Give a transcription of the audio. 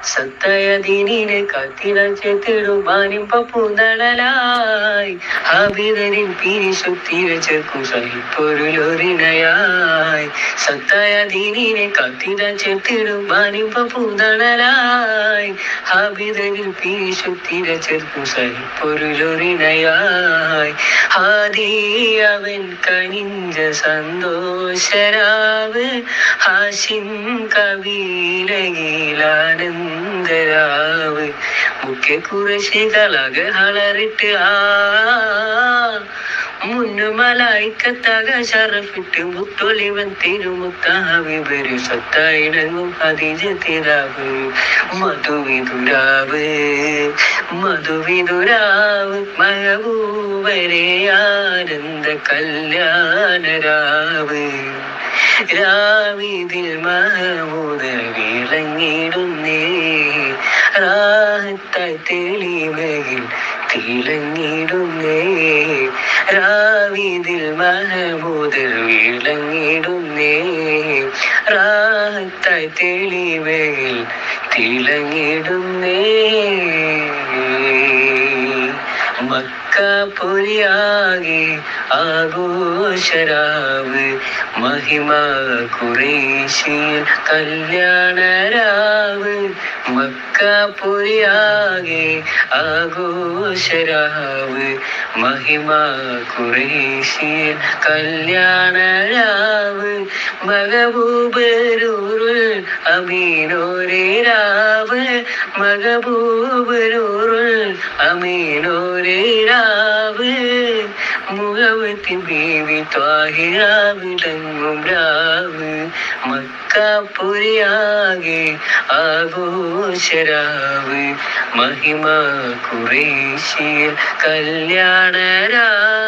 സത്തായ ദീനിനെ കാത്തിടാൻ പൂന്തണലായി ഹാബിദരിൻ പീരിശുദ്ധീരെ ചേർക്കും സഹിപ്പൊരുളൊരിണയായി. സത്തായ ദീനിനെ കാത്തിടാൻ പൂന്തണലായി ഹാബിദരിൻ പീരിശുദ്ധീരെ ചേർക്കും സഹിപ്പൊരുളൊരിണയായി. ഹാദി അവൻ കനിഞ്ച സന്തോഷരാവ് ഹാഷിം കവിയിലകീലാനന്ദരാവ് മുഖ്യ കുറശികളാകെ ഹളറിട്ട് മുന്നുമലായിക്കത്താക ശറഫിട്ട് മുത്തൊളിവൻ തിരുമുത്താവിവര് സത്തായിടങ്ങും ഹദീജത്തിരാവ് മധുവിതുരാവ് മധുവിതുരാവ് മഹബൂബരെ ആനന്ദ കല്യാണരാവ്. രാവിതിൽ മഹമൂദർ വിളങ്ങിടുന്നേ റാഹത്തായി തെളിവയിൽ തിളങ്ങിടുന്നേ. രാവിതിൽ മഹമൂദർ വിളങ്ങിടുന്നേ റാഹത്തായി തെളിവയിൽ തിളങ്ങിടുന്നേ. മക്കപുരിയാകെ ആഘോഷരാവ് മഹിമ ഖുറൈശിയിൽ കല്യാണരാവ്. മക്കപുരിയാകെ ആഘോഷരാവ് മഹിമ ഖുറൈശിയിൽ കല്യാണരാവ്. മഹബൂബരൂറുൽ അമീനോരേ രാവ് മഹബൂബരൂറുൽ അമീനോരേ രാവ്. മുഖവത്തിൻ ബീവി ത്വാഹിറ വിളങ്ങും രാവ് മക്കപുരിയാകെ ആഘോഷരാവ് മഹിമ ഖുറൈശിയിൽ കല്യാണരാവ്.